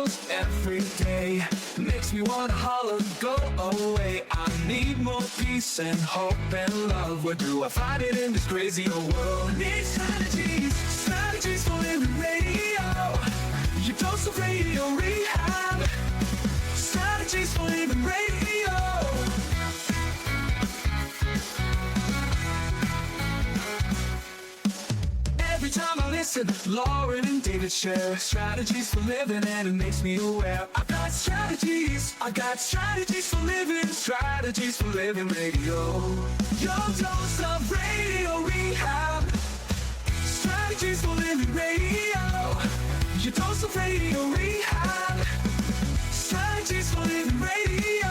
struggles every day. Makes me wanna holler, go away. I need more peace and hope and love. Where do I find it in this crazy old world? Need strategies, strategies for living radio. Your dose of radio rehab. Strategies for living radio. Every time I listen, Lauren and David share strategies for living, and it makes me aware. I got strategies for living, strategies for living radio. Your dose of radio rehab. Strategies for living radio. Your dose of radio rehab. Strategies for living radio.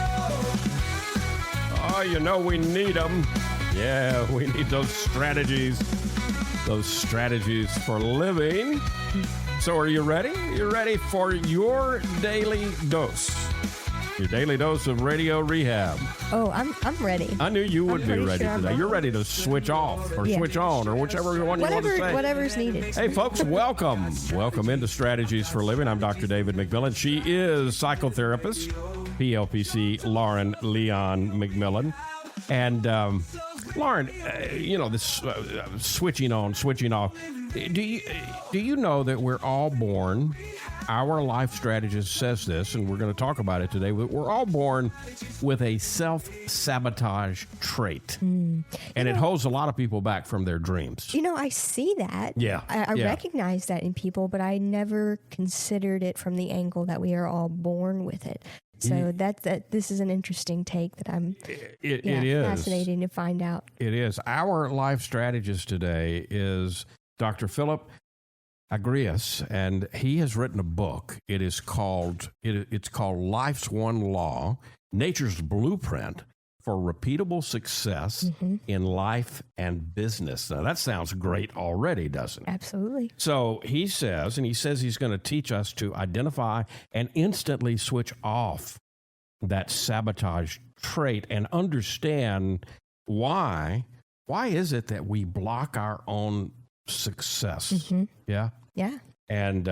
Oh, you know we need them. Yeah, we need those strategies. Those strategies for living. So are you ready? You ready for your daily dose? Your daily dose of radio rehab. Oh, I'm ready. I knew you would be ready sure today. You're ready to switch off or switch on or whichever one you want to say. Whatever's needed. Hey, folks, welcome. Welcome into Strategies for Living. I'm Dr. David McMillan. She is psychotherapist, PLPC Lauren Leon McMillan. And Lauren, this switching on, switching off. Do you know that we're all born? Our life strategist says this, and we're going to talk about it today. We're all born with a self-sabotage trait, and it holds a lot of people back from their dreams. I see that. Yeah, I recognize that in people, but I never considered it from the angle that we are all born with it. So this is an interesting take that I'm it is fascinating to find out. It is. Our life strategist today is Dr. Philip Agrios, and he has written a book. It's called Life's One Law, Nature's Blueprint for Repeatable Success in Life and Business. Now, that sounds great already, doesn't it? Absolutely. So he says he's going to teach us to identify and instantly switch off that sabotage trait and understand why is it that we block our own success. Yeah. And,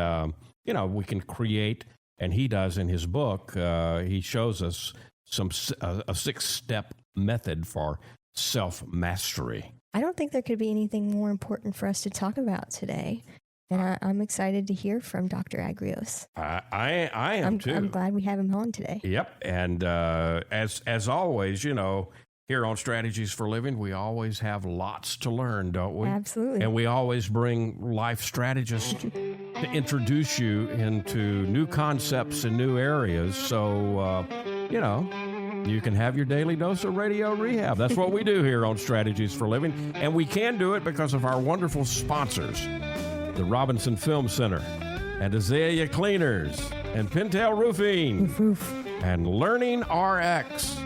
we can create, and he does in his book, he shows us a 6-step method for self-mastery. I don't think there could be anything more important for us to talk about today. And I'm excited to hear from Dr. Agrios. I am too. I'm glad we have him on today. Yep. And as always, here on Strategies for Living, we always have lots to learn, don't we? Absolutely. And we always bring life strategists to introduce you into new concepts and new areas. So, you can have your daily dose of radio rehab. That's what we do here on Strategies for Living. And we can do it because of our wonderful sponsors, the Robinson Film Center, and Azalea Cleaners, and Pintail Roofing, and Learning RX,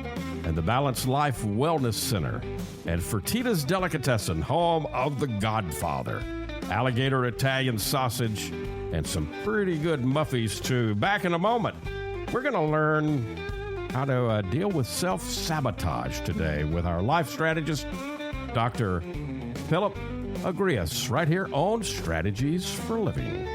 and the Balanced Life Wellness Center, and Fertitta's Delicatessen, home of The Godfather, Alligator Italian Sausage, and some pretty good muffies, too. Back in a moment, we're going to learn how to deal with self-sabotage today with our life strategist, Dr. Philip Agrios, right here on Strategies for Living.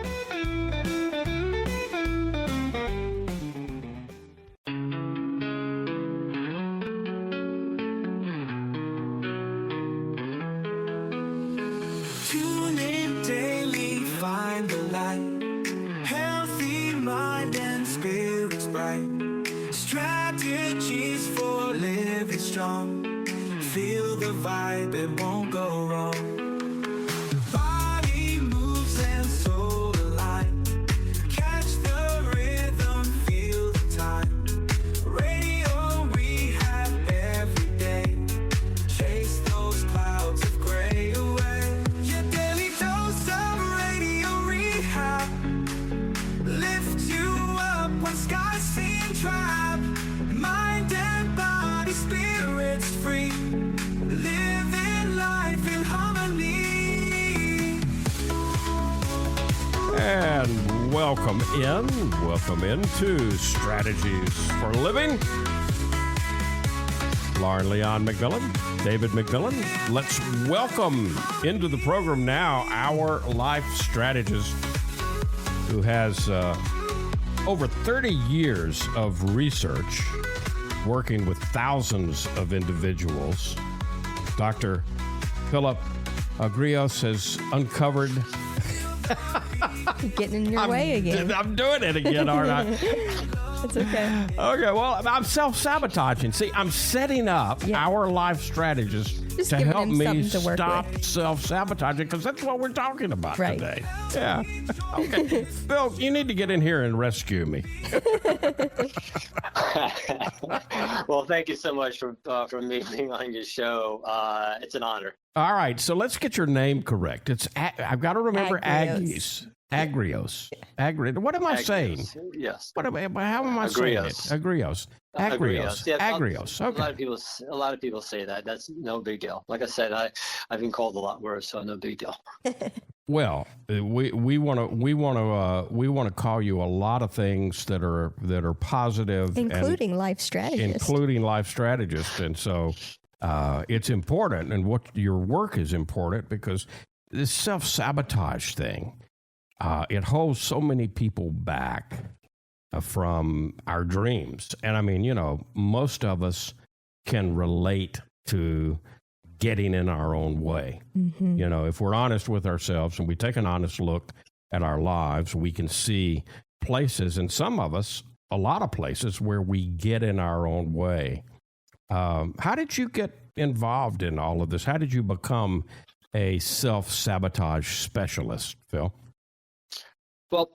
Tune in daily, find the light. Healthy mind and spirits bright. Strategies for living strong. Feel the vibe, it won't go wrong. Body moves and soul align. Catch the rhythm, feel the time. Radio rehab every day. Chase those clouds of gray away. Your daily dose of radio rehab. Lift you up when skies seem drab. Mind and body, spirits free. Living life in harmony. And welcome into Strategies for Living. Lauren Leon McMillan, David McMillan. Let's welcome into the program now our life strategist who has over 30 years of research, working with thousands of individuals, Dr. Philip Agrios has uncovered... Getting in your way again. I'm doing it again, aren't I? It's okay. Okay, well, I'm self-sabotaging. See, I'm setting up our life strategist Just to giving help him me something to work stop with. self-sabotaging, because that's what we're talking about Right. today. Yeah. Okay. Phil, you need to get in here and rescue me. Well, thank you so much for me being on your show. It's an honor. All right, so let's get your name correct. It's I've got to remember Agrios. Agrios. What am I saying? Yes. How am I saying it? Agrios. Agrios. Yeah, Agrios. Okay. A lot of people say that. That's no big deal. Like I said, I've been called a lot worse, so no big deal. Well, we want to call you a lot of things that are positive, Including Life Strategist. including Life Strategist, and so it's important, and what your work is important, because this self-sabotage thing, it holds so many people back from our dreams. And I mean, most of us can relate to getting in our own way. Mm-hmm. If we're honest with ourselves and we take an honest look at our lives, we can see places, and some of us, a lot of places, where we get in our own way. How did you get involved in all of this? How did you become a self-sabotage specialist, Phil? Well,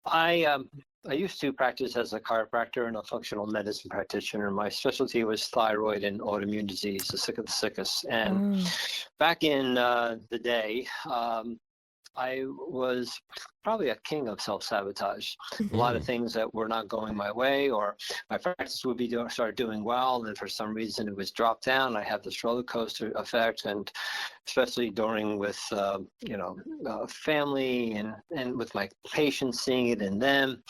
I used to practice as a chiropractor and a functional medicine practitioner. My specialty was thyroid and autoimmune disease, the sick of the sickest. And back in the day, I was probably a king of self-sabotage. A lot of things that were not going my way, or my practice would be start doing well, and for some reason it was dropped down. I had this roller coaster effect, and especially during with family and with my patients, seeing it in them.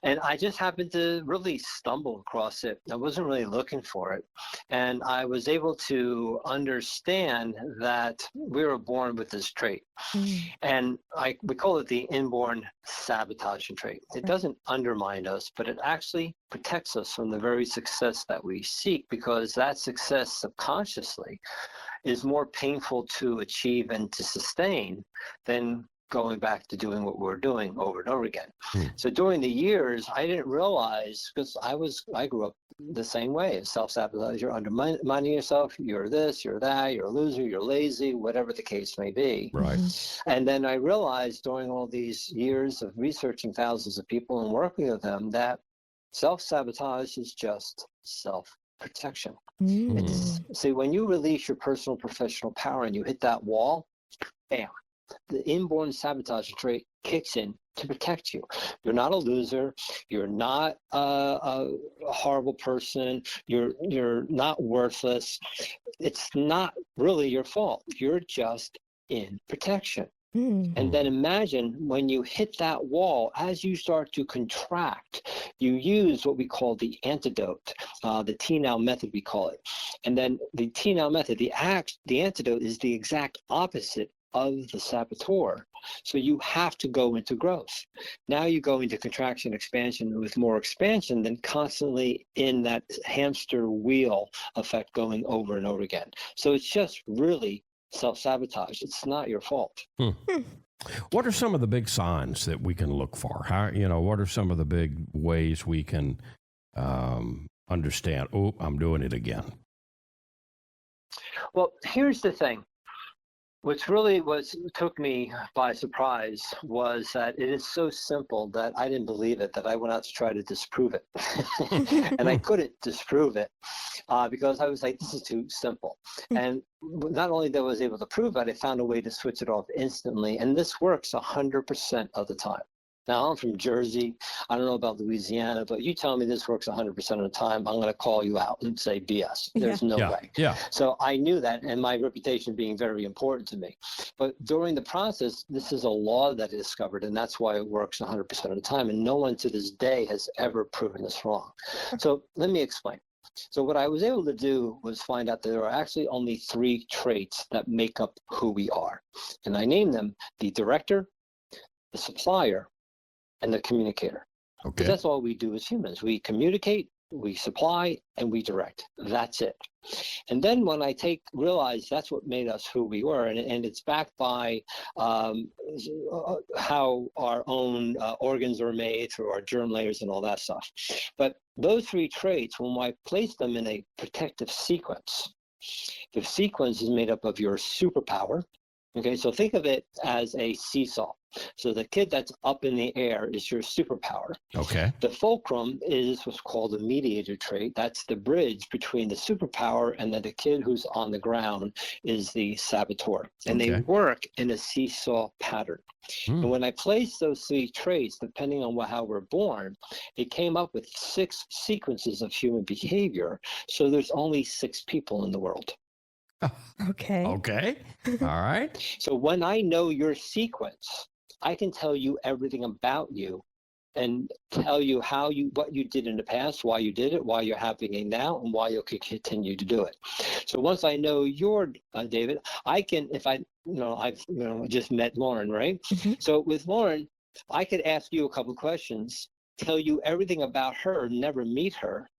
And I just happened to really stumble across it. I wasn't really looking for it. And I was able to understand that we were born with this trait. And we call it the inborn sabotaging trait. It doesn't undermine us, but it actually protects us from the very success that we seek, because that success subconsciously is more painful to achieve and to sustain than going back to doing what we're doing over and over again. So during the years, I didn't realize, because I grew up the same way. Self-sabotage, you're undermining yourself, you're this, you're that, you're a loser, you're lazy, whatever the case may be. Right. And then I realized during all these years of researching thousands of people and working with them that self-sabotage is just self-protection. See, when you release your personal professional power and you hit that wall, bam, the inborn sabotage trait kicks in to protect you. You're not a loser. You're not a horrible person. You're not worthless. It's not really your fault. You're just in protection. And then imagine when you hit that wall, as you start to contract, you use what we call the antidote, the T-now method, we call it. And then the T-now method, the antidote is the exact opposite of the saboteur. So you have to go into growth. Now you go into contraction, expansion, with more expansion than constantly in that hamster wheel effect going over and over again. So it's just really self-sabotage. It's not your fault. What are some of the big signs that we can look for? What are some of the big ways we can understand, oh, I'm doing it again? Well, here's the thing. What took me by surprise was that it is so simple that I didn't believe it, that I went out to try to disprove it. And I couldn't disprove it because I was like, this is too simple. And not only that I was able to prove it, I found a way to switch it off instantly. And this works 100% of the time. Now, I'm from Jersey. I don't know about Louisiana, but you tell me this works 100% of the time, I'm going to call you out and say BS. There's no way. Yeah. So I knew that, and my reputation being very important to me. But during the process, this is a law that I discovered, and that's why it works 100% of the time. And no one to this day has ever proven this wrong. So let me explain. So what I was able to do was find out that there are actually only 3 traits that make up who we are. And I named them the director, the supplier, and the communicator. Because Okay. that's all we do as humans. We communicate, we supply, and we direct. That's it. And then when I realize that's what made us who we were, and it's backed by how our own organs are made through our germ layers and all that stuff. But those three traits, when I place them in a protective sequence, the sequence is made up of your superpower. Okay, so think of it as a seesaw. So the kid that's up in the air is your superpower. Okay. The fulcrum is what's called a mediator trait. That's the bridge between the superpower and then the kid who's on the ground is the saboteur. And they Okay. work in a seesaw pattern. And when I placed those three traits, depending on how we're born, it came up with 6 sequences of human behavior. So there's only 6 people in the world. Okay. Okay. All right. So when I know your sequence, I can tell you everything about you and tell you what you did in the past, why you did it, why you're having it now, and why you could continue to do it. So once I know your David, I can, if I've just met Lauren, right? Mhm. So with Lauren, I could ask you a couple of questions, tell you everything about her, never meet her,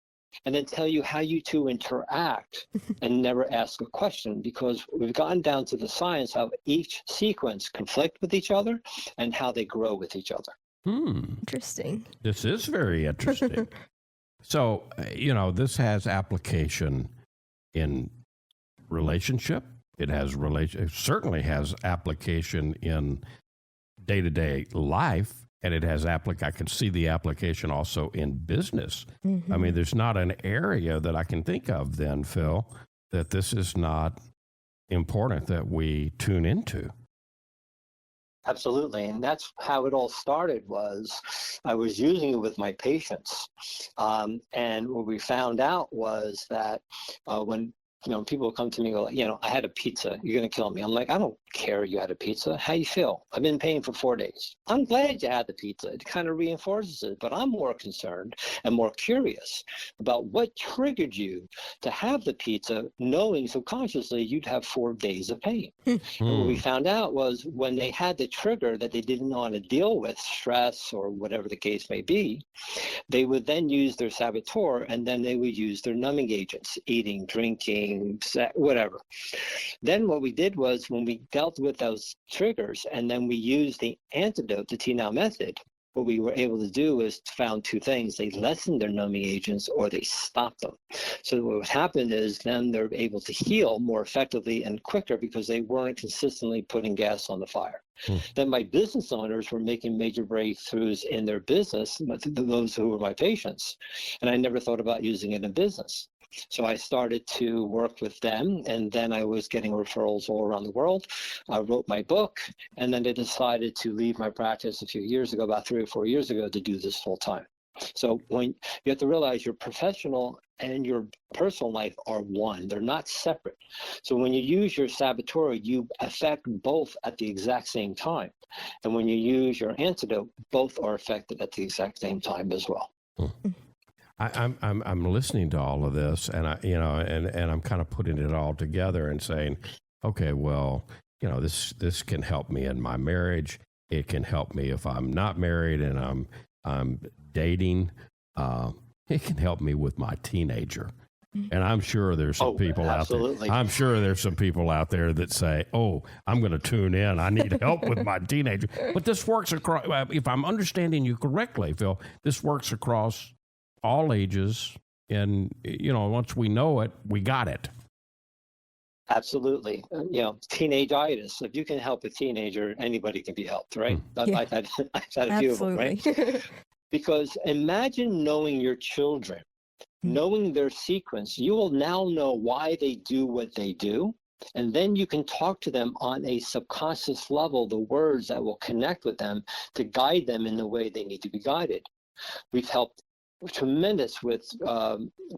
and then tell you how you two interact and never ask a question, because we've gotten down to the science of each sequence conflict with each other and how they grow with each other. Interesting. This is very interesting. So, this has application in relationship. It certainly has application in day-to-day life. And it has I can see the application also in business. Mm-hmm. I mean, there's not an area that I can think of then, Phil, that this is not important that we tune into. Absolutely. And that's how it all started. Was I was using it with my patients. And what we found out was that when people come to me and go, I had a pizza. You're going to kill me. I'm like, I don't care you had a pizza. How you feel? I've been paying for 4 days. I'm glad you had the pizza. It kind of reinforces it. But I'm more concerned and more curious about what triggered you to have the pizza, knowing subconsciously you'd have 4 days of pain. And what we found out was when they had the trigger that they didn't want to deal with, stress or whatever the case may be, they would then use their saboteur, and then they would use their numbing agents, eating, drinking, whatever. Then what we did was when we dealt with those triggers and then we used the antidote, the T-Now method, what we were able to do is found 2 things. They lessened their numbing agents or they stopped them. So what happened is then they're able to heal more effectively and quicker because they weren't consistently putting gas on the fire. Then my business owners were making major breakthroughs in their business, those who were my patients, and I never thought about using it in business. So I started to work with them, and then I was getting referrals all around the world. I wrote my book, and then I decided to leave my practice a few years ago, about 3 or 4 years ago, to do this full time. So when you have to realize your professional and your personal life are one, they're not separate. So when you use your saboteur, you affect both at the exact same time. And when you use your antidote, both are affected at the exact same time as well. I'm listening to all of this, and and I'm kind of putting it all together and saying, okay, well, this can help me in my marriage. It can help me if I'm not married and I'm dating. It can help me with my teenager. And I'm sure there's some people absolutely. out there. I'm sure there's some people out there that say, "Oh, I'm going to tune in. I need help with my teenager." But this works across. If I'm understanding you correctly, Phil, this works across all ages, and once we know it, we got it. Absolutely. Teenage-itis. If you can help a teenager, anybody can be helped, right? Yeah. I've had a few of them, right? Because imagine knowing your children, knowing their sequence. You will now know why they do what they do. And then you can talk to them on a subconscious level, the words that will connect with them to guide them in the way they need to be guided. We've helped tremendous with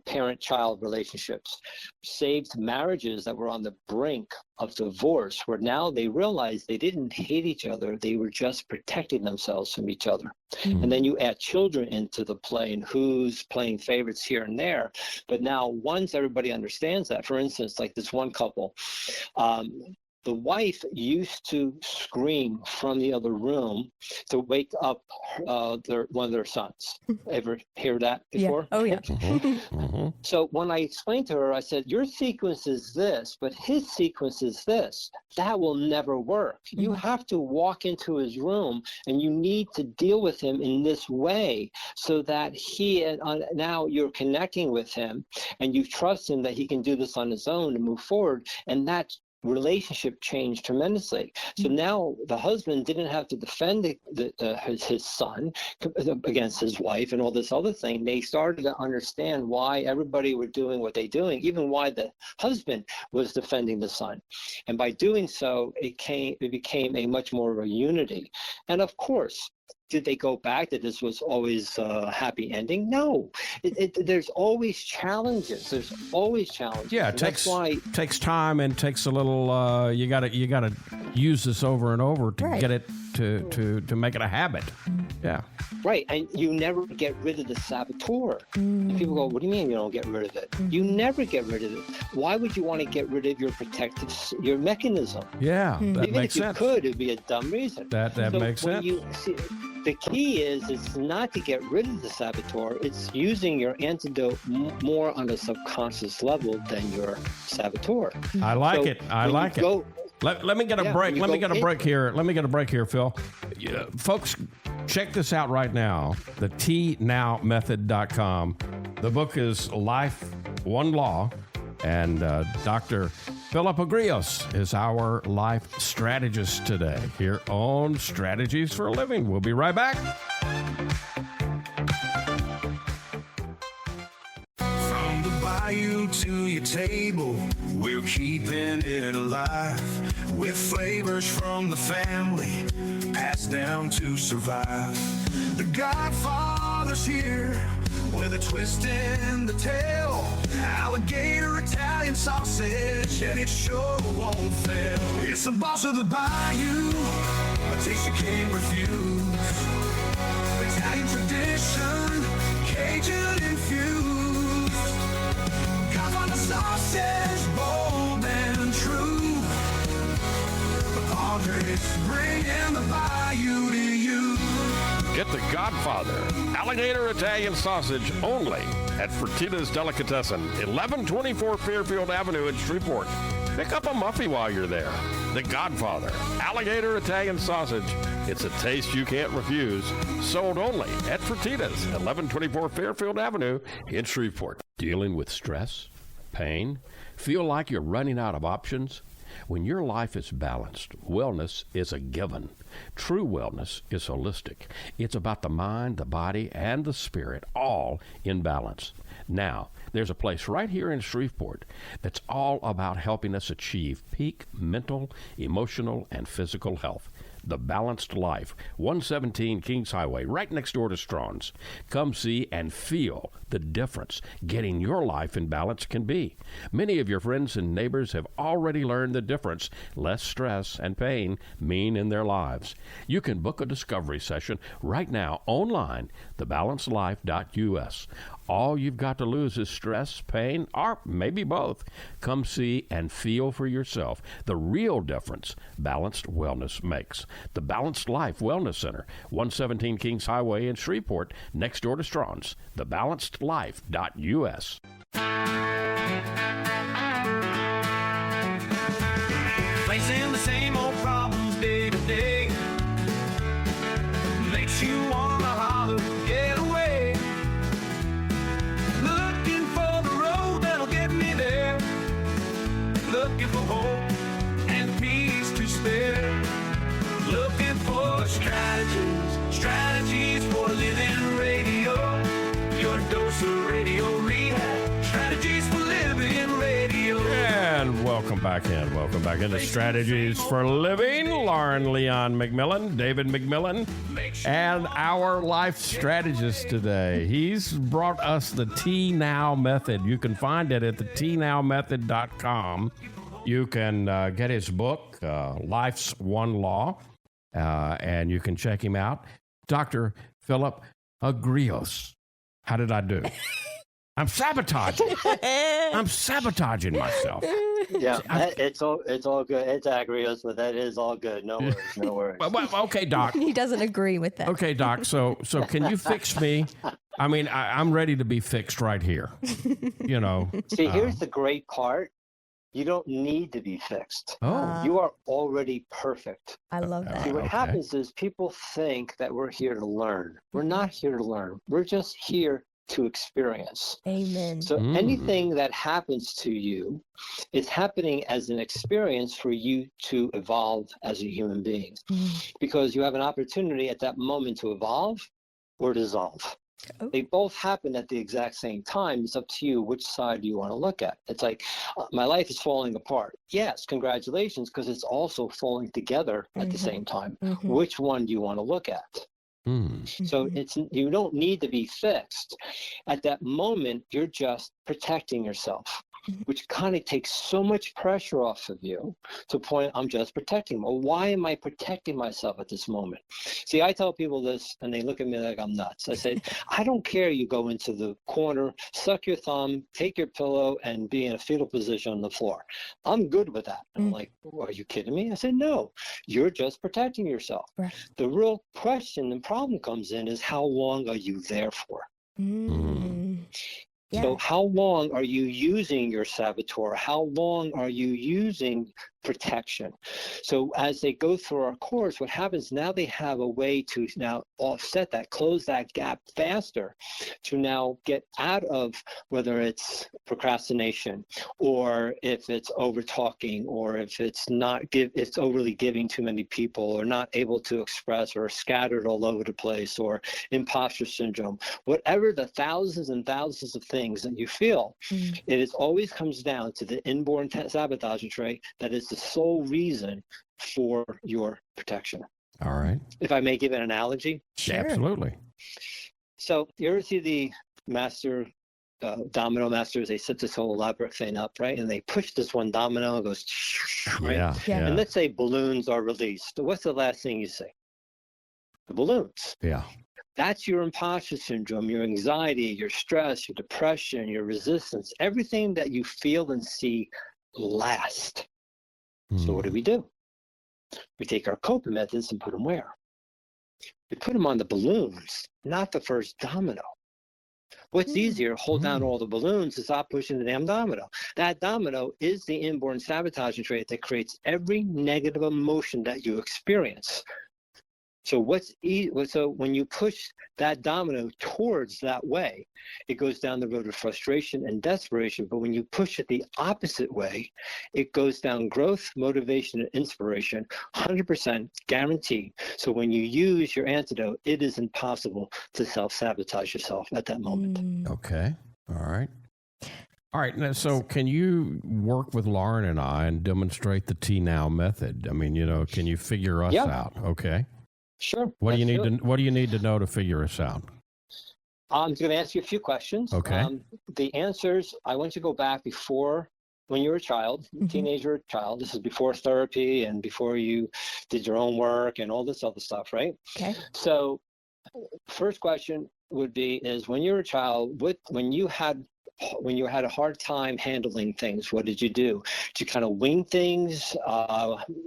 parent-child relationships, saved marriages that were on the brink of divorce, where now they realized they didn't hate each other, they were just protecting themselves from each other. And then you add children into the play and who's playing favorites here and there. But now once everybody understands that, for instance, like this one couple, the wife used to scream from the other room to wake up one of their sons. Ever hear that before? Yeah. Oh, yeah. So when I explained to her, I said, your sequence is this, but his sequence is this. That will never work. You have to walk into his room and you need to deal with him in this way so that now you're connecting with him and you trust him that he can do this on his own and move forward. And that relationship changed tremendously. So now the husband didn't have to defend his son against his wife and all this other thing. They started to understand why everybody were doing what they're doing, even why the husband was defending the son. And by doing so, it became a much more of a unity. And of course, did they go back that this was always a happy ending? No. There's always challenges. There's always challenges. Yeah, it takes time and takes a little. You got to use this over and over to get it to make it a habit. Yeah. Right, and you never get rid of the saboteur. And people go, "What do you mean you don't get rid of it?" You never get rid of it. Why would you want to get rid of your mechanism? Yeah, that Even makes if sense. You could, it'd be a dumb reason. That makes sense. The key is it's not to get rid of the saboteur. It's using your antidote more on a subconscious level than your saboteur. I like it. Let me get a break. Let me get a break here. Let me get a break here, Phil. Folks, check this out right now. The tnowmethod.com. The book is Life, One Law. And Dr. Philip Agrios is our life strategist today here on Strategies for a Living. We'll be right back. From the bayou to your table, we're keeping it alive with flavors from the family passed down to survive. The Godfather's here with a twist in the tail. Alligator Italian sausage, and it sure won't fail. It's the boss of the bayou, a taste you can't refuse. Italian tradition, Cajun infused. Godfather sausage, bold and true. The Padres bringing the bayou to you. Get the Godfather Alligator Italian Sausage only at Fertitta's Delicatessen, 1124 Fairfield Avenue in Shreveport. Pick up a muffy while you're there. The Godfather Alligator Italian Sausage. It's a taste you can't refuse. Sold only at Fertitta's, 1124 Fairfield Avenue in Shreveport. Dealing with stress, pain, feel like you're running out of options? When your life is balanced, wellness is a given. True wellness is holistic. It's about the mind, the body, and the spirit, all in balance. Now, there's a place right here in Shreveport that's all about helping us achieve peak mental, emotional, and physical health. The Balanced Life, 117 Kings Highway, right next door to Strawn's. Come see and feel the difference getting your life in balance can be. Many of your friends and neighbors have already learned the difference less stress and pain mean in their lives. You can book a discovery session right now online, thebalancedlife.us. All you've got to lose is stress, pain, or maybe both. Come see and feel for yourself the real difference balanced wellness makes. The Balanced Life Wellness Center, 117 Kings Highway in Shreveport, next door to Strawn's. Thebalancedlife.us. Facing the same old problems day to day makes you want to holler, get away. Looking for the road that'll get me there. Looking for hope and peace to spare. Looking for strategies for living radio. Your dose of radio rehab. Strategies for living radio. And welcome back into Strategies for Living. Lauren Leon McMillan, David McMillan, and our life strategist today. He's brought us the T-Now method. You can find it at the tnowmethod.com. You can get his book, Life's One Law, and you can check him out. Dr. Philip Agrios. How did I do? I'm sabotaging. I'm sabotaging myself. Yeah, it's all good. It's Agrios, but that is all good. No worries, no worries. Well, okay, Doc. He doesn't agree with that. Okay, Doc. So can you fix me? I mean, I'm ready to be fixed right here. You know. See, here's the great part. You don't need to be fixed. Oh. You are already perfect. I love that. See, what Okay. happens is people think that we're here to learn. We're not here to learn. We're just here to experience. Amen. So anything that happens to you is happening as an experience for you to evolve as a human being, because you have an opportunity at that moment to evolve or dissolve. Oh. They both happen at the exact same time. It's up to you which side you want to look at. It's like, my life is falling apart. Yes, congratulations, because it's also falling together at the same time. Which one do you want to look at? So you don't need to be fixed. At that moment, you're just protecting yourself, which kind of takes so much pressure off of you to the point, I'm just protecting. Well, why am I protecting myself at this moment? See, I tell people this and they look at me like I'm nuts. I say, I don't care you go into the corner, suck your thumb, take your pillow and be in a fetal position on the floor. I'm good with that. And I'm like, are you kidding me? I said, no, you're just protecting yourself. Right. The real question and problem comes in is, how long are you there for? Yeah. So how long are you using your saboteur? How long are you using protection? So as they go through our course, what happens now, they have a way to now offset that, close that gap faster, to now get out of whether it's procrastination, or if it's over talking, or if it's it's overly giving too many people, or not able to express, or scattered all over the place, or imposter syndrome. Whatever the thousands and thousands of things that you feel, it is always comes down to the inborn sabotaging trait that is the sole reason for your protection. All right. If I may give an analogy. Sure. Absolutely. So you ever see the domino masters? They set this whole elaborate thing up, right? And they push this one domino, it goes, right? Yeah. And let's say balloons are released. What's the last thing you see? The balloons. Yeah. That's your imposter syndrome, your anxiety, your stress, your depression, your resistance, everything that you feel and see last. So what do? We take our coping methods and put them where? We put them on the balloons, not the first domino. What's easier, hold down all the balloons and stop pushing the damn domino. That domino is the inborn sabotaging trait that creates every negative emotion that you experience. So so when you push that domino towards that way, it goes down the road of frustration and desperation. But when you push it the opposite way, it goes down growth, motivation, and inspiration, 100% guaranteed. So when you use your antidote, it is impossible to self-sabotage yourself at that moment. Okay. All right. All right. Now, so can you work with Lauren and I and demonstrate the T Now method? I mean, can you figure us out? Okay. Sure. What do you need to know to figure us out? I'm going to ask you a few questions. Okay. The answers, I want you to go back before, when you were a child, teenager, child. This is before therapy and before you did your own work and all this other stuff, right? Okay. So first question would be, is when you were a child, when you had a hard time handling things, what did you do? Did you kind of wing things,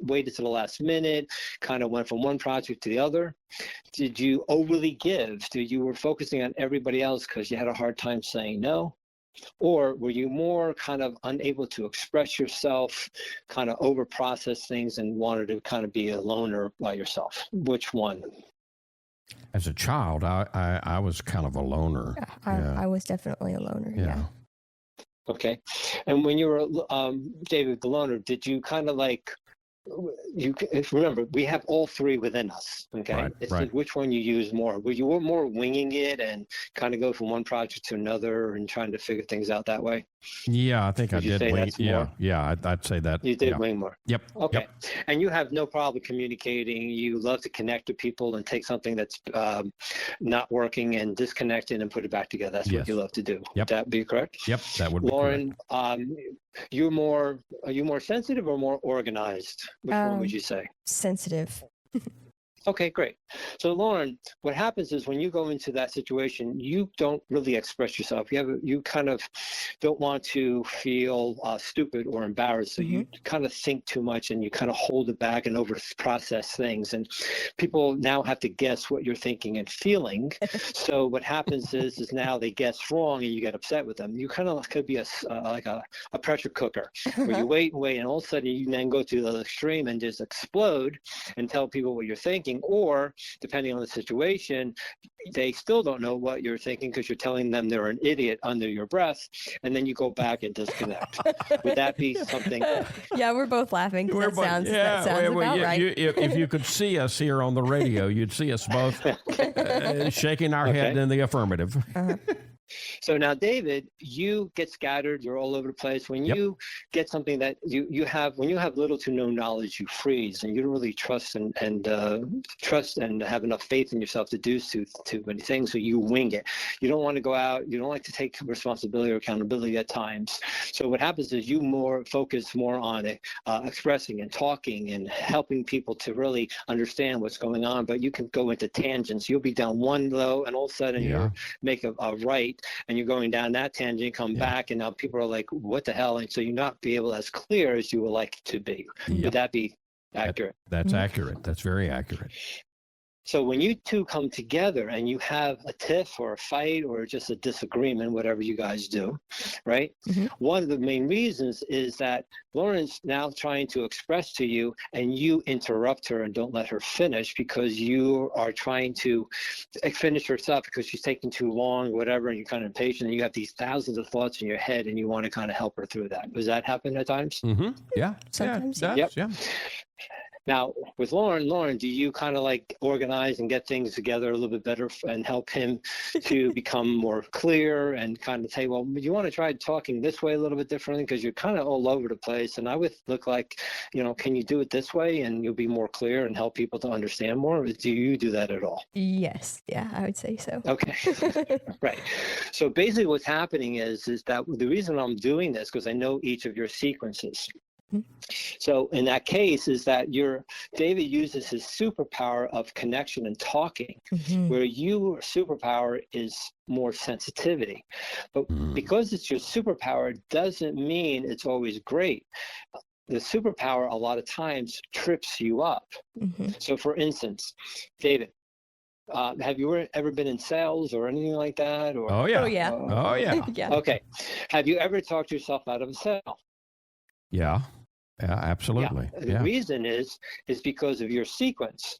waited to the last minute, kind of went from one project to the other? Did you overly give? You were focusing on everybody else because you had a hard time saying no? Or were you more kind of unable to express yourself, kind of over-process things and wanted to kind of be a loner by yourself? Which one? As a child, I was kind of a loner. I was definitely a loner. Yeah. Okay. And when you were David the loner, did you kind of like, remember, we have all three within us, okay? Right, It's right. like which one you use more. Were you more winging it and kind of go from one project to another and trying to figure things out that way? Yeah, I think I you did say wing. that's more? Yeah, I'd say that. You did wing more. Yep. Okay. Yep. And you have no problem communicating. You love to connect to people and take something that's not working and disconnect it and put it back together. That's Yes. what you love to do. Yep. Would that be correct? Yep, that would be Lauren, correct. are you more sensitive or more organized? Which one would you say? Sensitive. Okay, great. So Lauren, what happens is when you go into that situation, you don't really express yourself. You kind of don't want to feel stupid or embarrassed. So you kind of think too much and you kind of hold it back and over process things. And people now have to guess what you're thinking and feeling. So what happens is now they guess wrong and you get upset with them. You kind of could be like a pressure cooker where you wait and wait and all of a sudden you then go to the extreme and just explode and tell people what you're thinking. Or depending on the situation, they still don't know what you're thinking because you're telling them they're an idiot under your breath, and then you go back and disconnect. Would that be something? Yeah, we're both laughing. That sounds about right. If you could see us here on the radio, you'd see us both shaking our head in the affirmative. So now, David, you get scattered. You're all over the place. When you get something that you have, when you have little to no knowledge, you freeze, and you don't really trust and have enough faith in yourself to do too many things. So you wing it. You don't want to go out. You don't like to take responsibility or accountability at times. So what happens is you focus more on expressing and talking and helping people to really understand what's going on. But you can go into tangents. You'll be down one low, and all of a sudden you make a right. And you're going down that tangent, come back, and now people are like, what the hell? And so you're not be able as clear as you would like to be. Would that be accurate? That's accurate. That's very accurate. So when you two come together and you have a tiff or a fight or just a disagreement, whatever you guys do, right? One of the main reasons is that Lauren's now trying to express to you and you interrupt her and don't let her finish because you are trying to finish herself because she's taking too long, whatever, and you're kind of impatient and you have these thousands of thoughts in your head and you want to kind of help her through that. Does that happen at times? Yeah. Sometimes. Yeah. Now, with Lauren, do you kind of like organize and get things together a little bit better and help him to become more clear and kind of say, well, you want to try talking this way a little bit differently because you're kind of all over the place. And I would look like, can you do it this way and you'll be more clear and help people to understand more? Or do you do that at all? Yes. Yeah, I would say so. Okay. Right. So basically what's happening is that the reason I'm doing this, because I know each of your sequences. So in that case is that David uses his superpower of connection and talking, where your superpower is more sensitivity. But because it's your superpower doesn't mean it's always great. The superpower a lot of times trips you up. So for instance, David, have you ever been in sales or anything like that? Or, Oh yeah. Yeah. Okay. Have you ever talked yourself out of a sale? Yeah. Yeah, absolutely. Yeah. The reason is because of your sequence.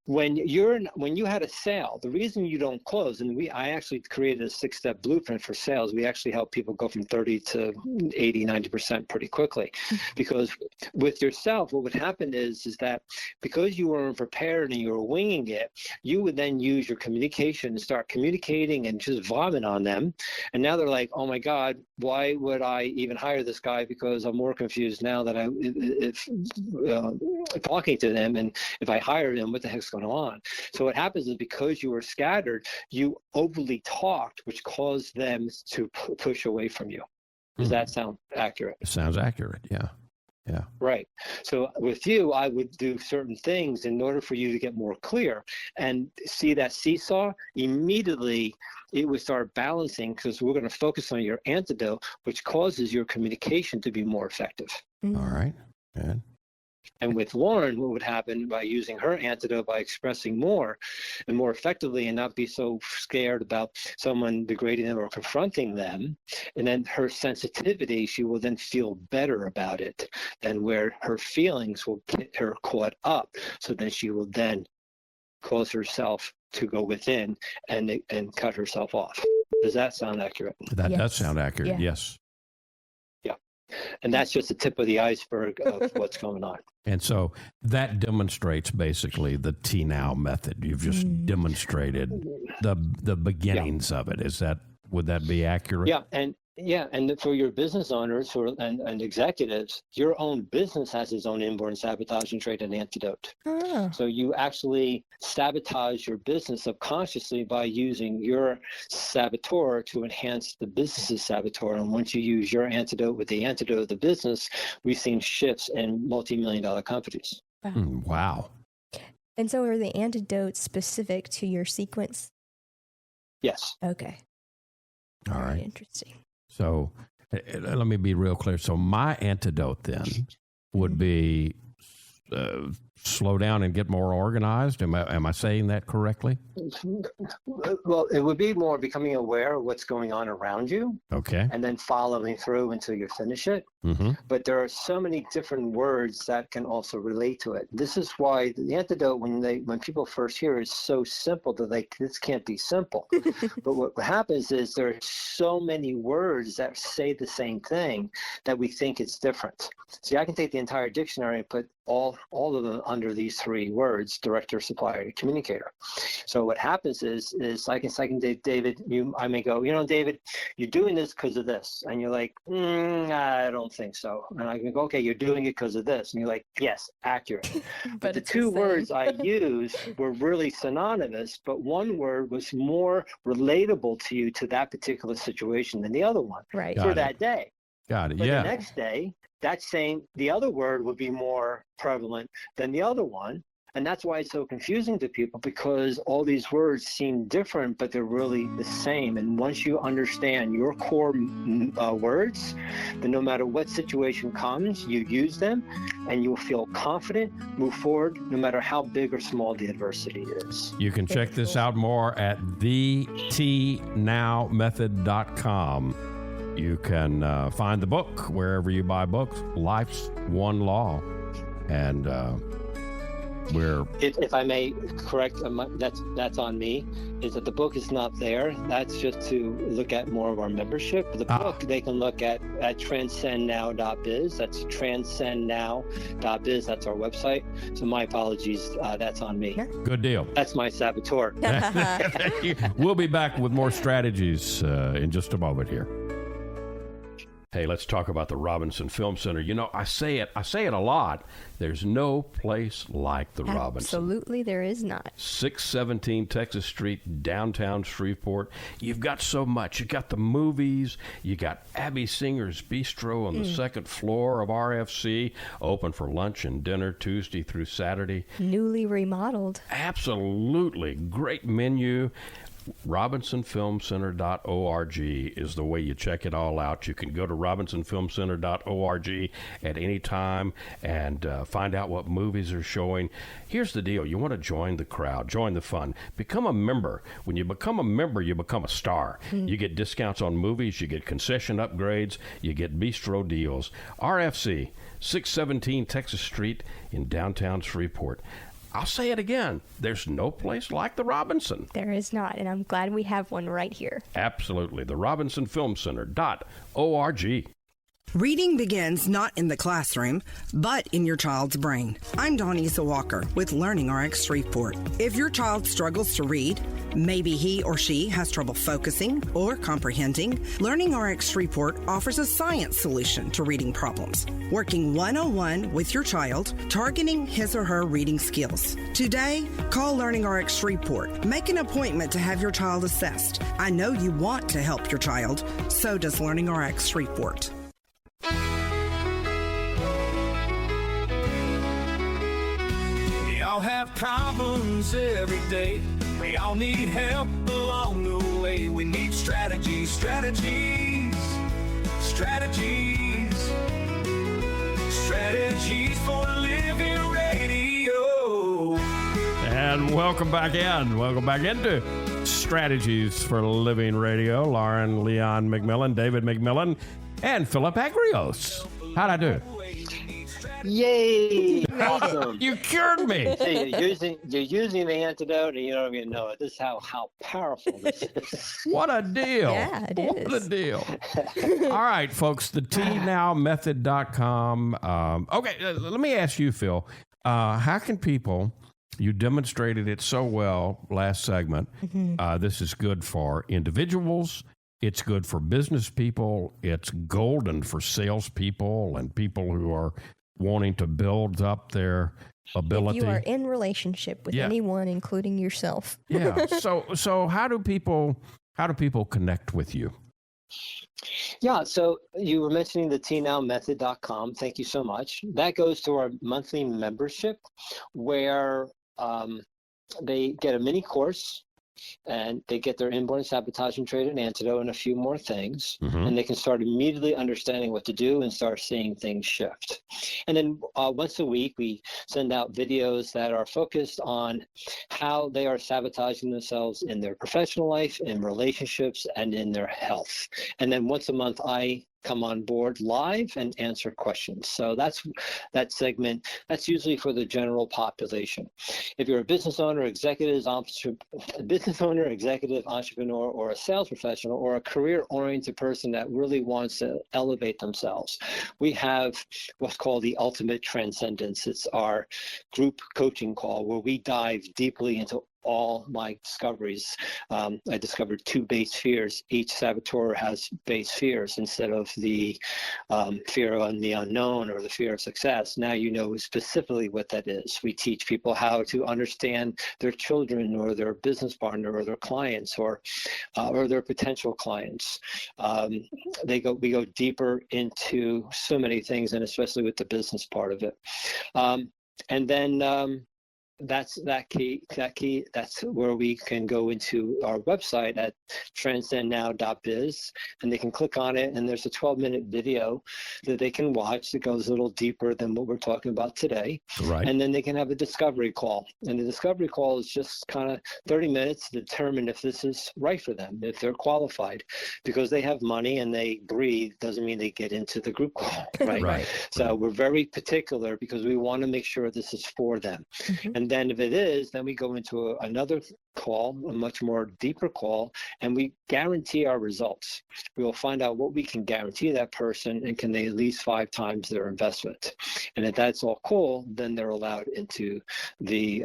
When you had a sale, the reason you don't close, and I actually created a 6-step blueprint for sales. We actually help people go from 30 to 80, 90% pretty quickly. Because with yourself, what would happen is that because you weren't prepared and you were winging it, you would then use your communication and start communicating and just vomit on them. And now they're like, oh my God, why would I even hire this guy? Because I'm more confused now that talking to them, and if I hire him, what the heck's going on? So what happens is because you were scattered, you overly talked, which caused them to push away from you. Does that sound accurate? It sounds accurate. Yeah. Right. So with you, I would do certain things in order for you to get more clear and see that seesaw. Immediately, it would start balancing because we're going to focus on your antidote, which causes your communication to be more effective. All right. Good. And with Lauren, what would happen by using her antidote, by expressing more and more effectively and not be so scared about someone degrading them or confronting them, and then her sensitivity, she will then feel better about it than where her feelings will get her caught up. So then she will then cause herself to go within and cut herself off. Does that sound accurate? That does sound accurate. Yeah. Yes. And that's just the tip of the iceberg of what's going on. And so that demonstrates basically the T-Now method. You've just demonstrated the beginnings of it. Would that be accurate? Yeah, and for your business owners and executives, your own business has its own inborn sabotaging trait and antidote. So you actually sabotage your business subconsciously by using your saboteur to enhance the business's saboteur. And once you use your antidote with the antidote of the business, we've seen shifts in multi-million-dollar companies. Wow. And so are the antidotes specific to your sequence? Yes. Okay. All right. Interesting. So let me be real clear. So my antidote then would be slow down and get more organized. Am I saying that correctly? Well, it would be more becoming aware of what's going on around you. Okay. And then following through until you finish it. Mm-hmm. But there are so many different words that can also relate to it. This is why the antidote, when people first hear, is so simple that this can't be simple. But what happens is there are so many words that say the same thing that we think it's different. See, I can take the entire dictionary and put all of them under these three words: director, supplier, communicator. So what happens is I can David, I may go, David, you're doing this because of this, and you're like, I don't think so. And I can go, okay, you're doing it because of this, and you're like, yes, accurate. But the two words I used were really synonymous, but one word was more relatable to you, to that particular situation, than the other one for that day. Got it. But yeah. the next day, the other word would be more prevalent than the other one. And that's why it's so confusing to people, because all these words seem different, but they're really the same. And once you understand your core words, then no matter what situation comes, you use them and you'll feel confident, move forward, no matter how big or small the adversity is. You can check this out more at thetnowmethod.com. You can find the book wherever you buy books, Life's One Law. And if I may correct, that's on me, is that the book is not there. That's just to look at more of our membership. The book they can look at transcendnow.biz. That's transcendnow.biz. That's our website. So my apologies, that's on me. Good deal. That's my saboteur. We'll be back with more strategies in just a moment here. Hey, let's talk about the Robinson Film Center. I say it a lot. There's no place like the Robinson. Absolutely, there is not. 617 Texas Street, downtown Shreveport. You've got so much. You got the movies. You got Abby Singer's Bistro on the second floor of RFC, open for lunch and dinner Tuesday through Saturday. Newly remodeled. Absolutely. Great menu. RobinsonFilmCenter.org is the way you check it all out. You can go to RobinsonFilmCenter.org at any time and find out what movies are showing. Here's the deal. You want to join the crowd, join the fun, become a member. When you become a member, you become a star. You get discounts on movies, you get concession upgrades, you get bistro deals. RFC, 617 Texas Street in downtown Shreveport. I'll say it again. There's no place like the Robinson. There is not, and I'm glad we have one right here. Absolutely. The RobinsonFilmCenter.org. Reading begins not in the classroom, but in your child's brain. I'm Donisa Walker with Learning RX Shreveport. If your child struggles to read, maybe he or she has trouble focusing or comprehending, Learning RX Shreveport offers a science solution to reading problems, working one-on-one with your child, targeting his or her reading skills. Today, call Learning RX Shreveport. Make an appointment to have your child assessed. I know you want to help your child, so does Learning RX Shreveport. We all have problems every day. We all need help along the way. We need strategies, strategies, strategies, strategies for living radio. And welcome back in. Welcome back into Strategies for Living Radio. Lauren Leon McMillan, David McMillan, and Philip Agrios. How'd I do? Yay! Awesome. You cured me. See, you're using the antidote and you don't even know it. This is how powerful this is. What a deal. Yeah, it what is. a deal. All right, folks, the tnowmethod.com. Okay, let me ask you, Phil, how can people, you demonstrated it so well last segment, this is good for individuals, it's good for business people, it's golden for salespeople and people who are wanting to build up their ability. If you are in relationship with anyone, including yourself. Yeah. So how do people connect with you? Yeah, so you were mentioning the tnowmethod.com. Thank you so much. That goes to our monthly membership, where they get a mini course, and they get their inborn sabotaging trait and antidote and a few more things, and they can start immediately understanding what to do and start seeing things shift. And then once a week, we send out videos that are focused on how they are sabotaging themselves in their professional life, in relationships, and in their health. And then once a month, I come on board live and answer questions. So that's that segment. That's usually for the general population. If you're a business owner, executive, entrepreneur, or a sales professional, or a career-oriented person that really wants to elevate themselves, we have what's called the Ultimate Transcendence. It's our group coaching call where we dive deeply into all my discoveries. I discovered 2 base fears. Each saboteur has base fears instead of the fear of the unknown or the fear of success. Now you know specifically what that is. We teach people how to understand their children or their business partner or their clients or their potential clients. We go deeper into so many things, and especially with the business part of it. And then that's where we can go into our website at transcendnow.biz, and they can click on it, and there's a 12-minute video that they can watch that goes a little deeper than what we're talking about today. Right. And then they can have a discovery call, and the discovery call is just kind of 30 minutes to determine if this is right for them, if they're qualified. Because they have money and they breathe doesn't mean they get into the group call, right? Right. So we're very particular because we want to make sure this is for them. And then if it is, then we go into another call, a much more deeper call, and we guarantee our results. We will find out what we can guarantee that person, and can they at least 5 times their investment. And if that's all cool, then they're allowed into the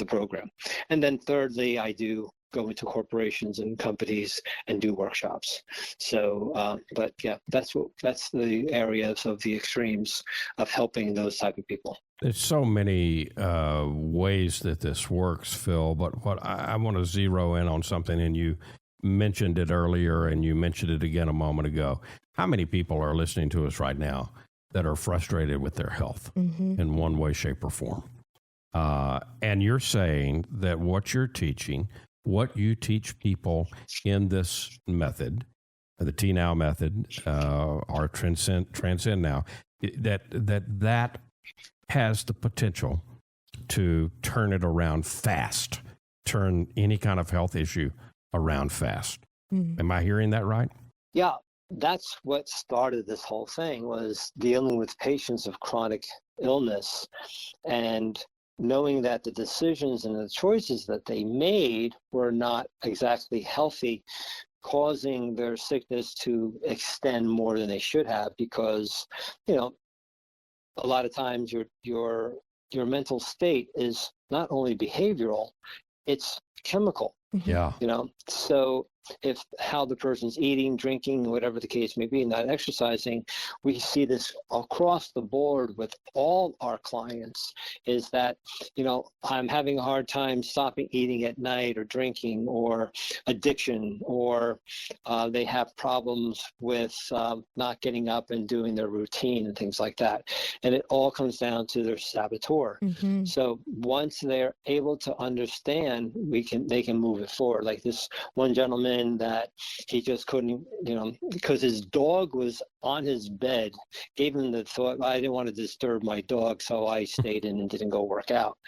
program. And then thirdly, I do go into corporations and companies and do workshops. So, but yeah, that's the areas of the extremes of helping those type of people. There's so many ways that this works, Phil, but what I want to zero in on something, and you mentioned it earlier and you mentioned it again a moment ago. How many people are listening to us right now that are frustrated with their health in one way, shape, or form? And you're saying that what you're teaching, what you teach people in this method, the T-Now method, or Transcend Now, that has the potential to turn it around fast, turn any kind of health issue around fast. Am I hearing that right? Yeah, that's what started this whole thing, was dealing with patients of chronic illness and knowing that the decisions and the choices that they made were not exactly healthy, causing their sickness to extend more than they should have, because, you know, a lot of times your mental state is not only behavioral, it's chemical. Yeah. You know, so if how the person's eating, drinking, whatever the case may be, not exercising, we see this across the board with all our clients, is that, you know, I'm having a hard time stopping eating at night, or drinking, or addiction, or they have problems with not getting up and doing their routine and things like that. And it all comes down to their saboteur. So once they're able to understand, they can move it forward. Like this one gentleman that he just couldn't, you know, because his dog was on his bed, gave him the thought, I didn't want to disturb my dog, so I stayed in and didn't go work out.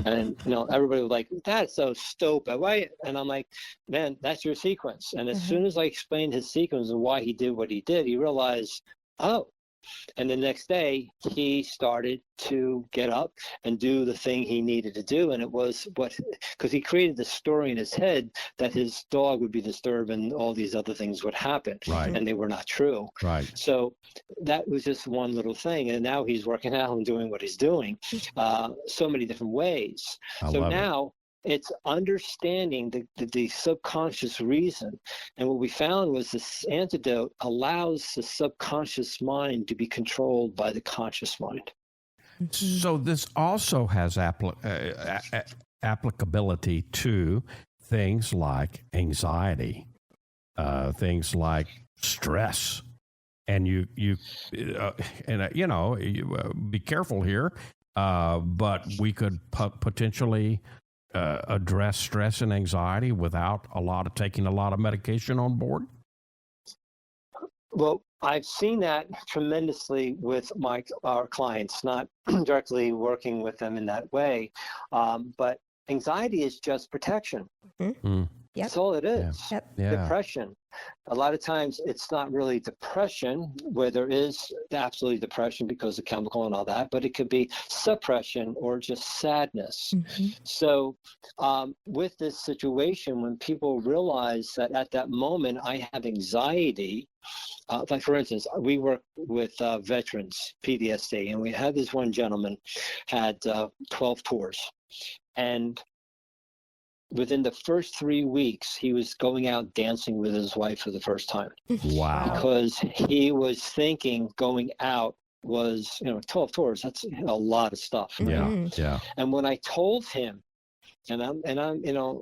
And, you know, everybody was like, that's so stupid, right? And I'm like, man, that's your sequence. And as soon as I explained his sequence and why he did what he did, he realized, oh. And the next day, he started to get up and do the thing he needed to do. And it was because he created the story in his head that his dog would be disturbed and all these other things would happen. Right. And they were not true. Right. So that was just one little thing. And now he's working out and doing what he's doing so many different ways. So now it's understanding the subconscious reason. And what we found was this antidote allows the subconscious mind to be controlled by the conscious mind. So this also has applicability to things like anxiety, things like stress. And you know, be careful here. but we could potentially address stress and anxiety without taking a lot of medication on board? Well, I've seen that tremendously with our clients, not directly working with them in that way, but anxiety is just protection. Mm-hmm. Yep. That's all it is. Yeah. Yep. Yeah. Depression. A lot of times it's not really depression, where there is absolutely depression because of chemical and all that, but it could be suppression or just sadness. Mm-hmm. So with this situation, when people realize that at that moment I have anxiety, like for instance, we work with veterans, PTSD, and we had this one gentleman had 12 tours. And within the first 3 weeks, he was going out dancing with his wife for the first time. Wow. Because he was thinking going out was, 12 tours, that's a lot of stuff. Yeah. And when I told him, and I'm,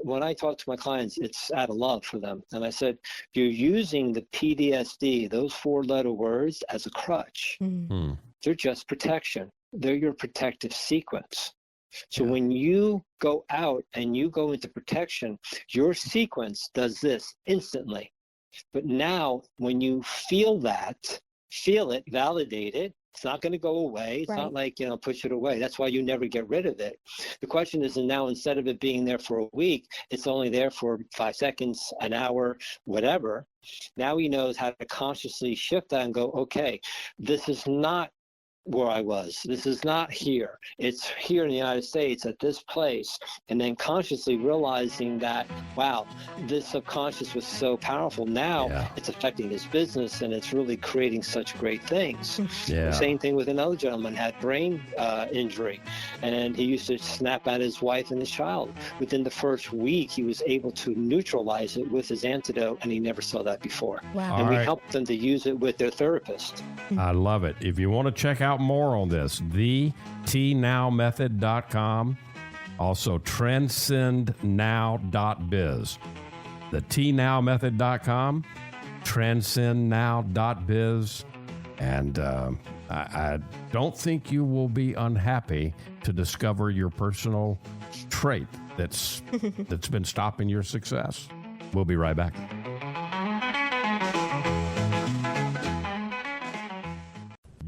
when I talk to my clients, it's out of love for them. And I said, you're using the PTSD, those 4-letter words, as a crutch. Mm-hmm. They're just protection. They're your protective sequence. So when you go out and you go into protection, your sequence does this instantly. But now when you feel it, validate it, it's not going to go away. It's not like, push it away. That's why you never get rid of it. The question is, and now instead of it being there for a week, it's only there for 5 seconds, an hour, whatever. Now he knows how to consciously shift that and go, okay, this is not where I was. This is not here. It's here in the United States at this place. And then consciously realizing that, wow, this subconscious was so powerful. Now it's affecting his business and it's really creating such great things. Yeah. Same thing with another gentleman, had brain injury, and he used to snap at his wife and his child. Within the first week, he was able to neutralize it with his antidote, and he never saw that before. Wow. And we helped them to use it with their therapist. I love it. If you want to check out more on this, thetnowmethod.com, also transcendnow.biz. The tnowmethod.com, transcendnow.biz, and I don't think you will be unhappy to discover your personal trait that's been stopping your success. We'll be right back.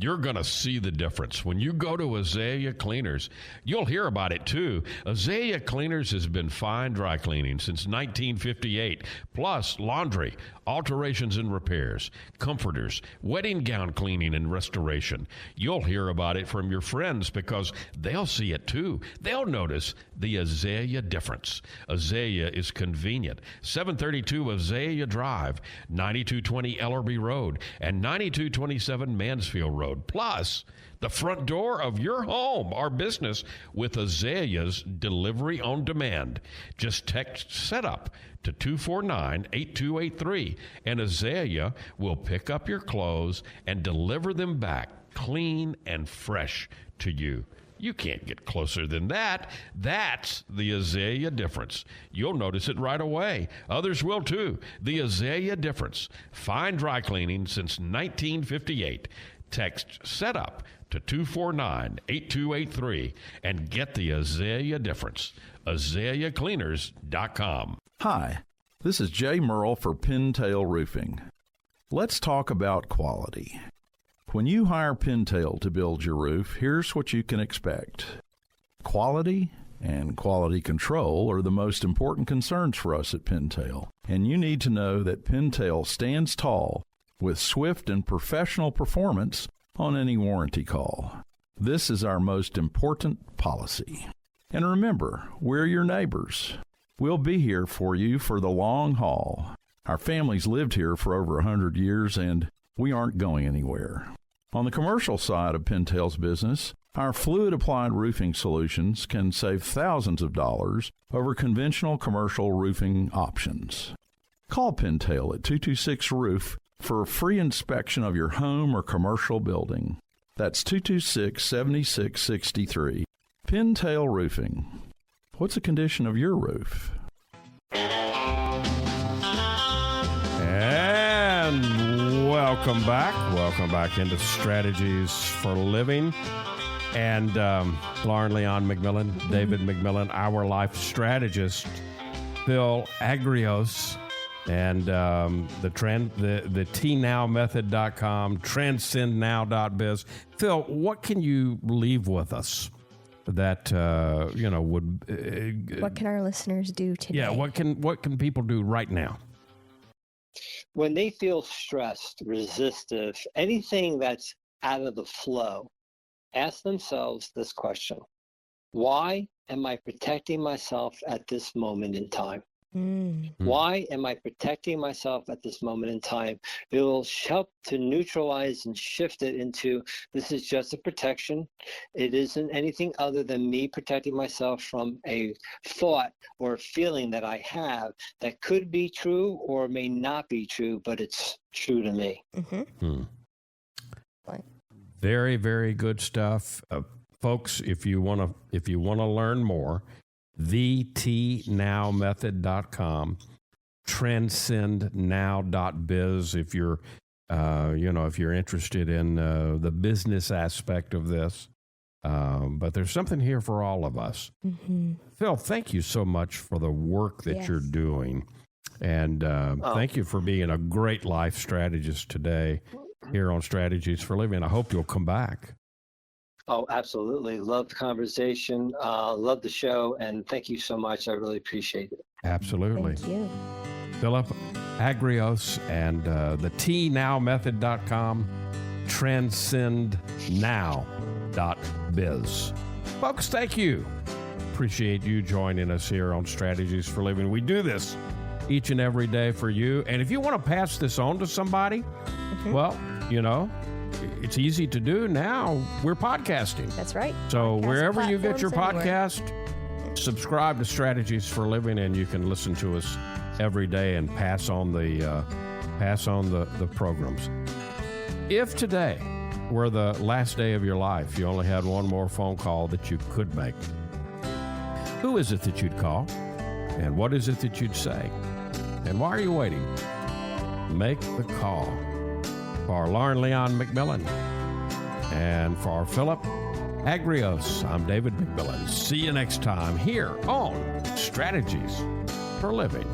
You're going to see the difference. When you go to Azalea Cleaners, you'll hear about it too. Azalea Cleaners has been fine dry cleaning since 1958, plus laundry, alterations and repairs, comforters, wedding gown cleaning and restoration. You'll hear about it from your friends because they'll see it too. They'll notice the Azalea difference. Azalea is convenient. 732 Azalea Drive, 9220 Ellerby Road, and 9227 Mansfield Road. Plus, the front door of your home or business with Azalea's delivery on demand. Just text SETUP to 249-8283, and Azalea will pick up your clothes and deliver them back clean and fresh to you. You can't get closer than that. That's the Azalea difference. You'll notice it right away. Others will too. The Azalea difference. Fine dry cleaning since 1958. Text SETUP to 249-8283 and get the Azalea difference. AzaleaCleaners.com. Hi, this is Jay Merle for Pintail Roofing. Let's talk about quality. When you hire Pintail to build your roof, here's what you can expect. Quality and quality control are the most important concerns for us at Pintail, and you need to know that Pintail stands tall with swift and professional performance on any warranty call. This is our most important policy. And remember, we're your neighbors. We'll be here for you for the long haul. Our family's lived here for over 100 years, and we aren't going anywhere. On the commercial side of Pintail's business, our fluid-applied roofing solutions can save thousands of dollars over conventional commercial roofing options. Call Pintail at 226-ROOF for a free inspection of your home or commercial building. That's 226-7663. Pintail Roofing. What's the condition of your roof? And welcome back. Welcome back into Strategies for Living. And Lauren Leon McMillan, David McMillan, our life strategist, Phil Agrios, and the tnowmethod.com, transcendnow.biz. Phil, what can you leave with us that would? What can our listeners do today? Yeah, what can people do right now? When they feel stressed, resistive, anything that's out of the flow, ask themselves this question: why am I protecting myself at this moment in time? Why am I protecting myself at this moment in time? It will help to neutralize and shift it into, this is just a protection. It isn't anything other than me protecting myself from a thought or a feeling that I have that could be true or may not be true, but it's true to me. Very, very good stuff. Folks, if you want to learn more, thetnowmethod.com, transcendnow.biz if you're if you're interested in the business aspect of this. But there's something here for all of us. Phil, thank you so much for the work that you're doing. And thank you for being a great life strategist today here on Strategies for Living. I hope you'll come back. Oh, absolutely. Love the conversation. Love the show. And thank you so much. I really appreciate it. Absolutely. Thank you. Philip Agrios and the tnowmethod.com, transcendnow.biz. Folks, thank you. Appreciate you joining us here on Strategies for Living. We do this each and every day for you. And if you want to pass this on to somebody, well, it's easy to do now. We're podcasting. That's right. So Podcast wherever you get your platforms podcast, subscribe to Strategies for Living, and you can listen to us every day and pass on the programs. If today were the last day of your life, you only had one more phone call that you could make, who is it that you'd call? And what is it that you'd say? And why are you waiting? Make the call. For Lauren Leon McMillan and for Philip Agrios, I'm David McMillan. See you next time here on Strategies for Living.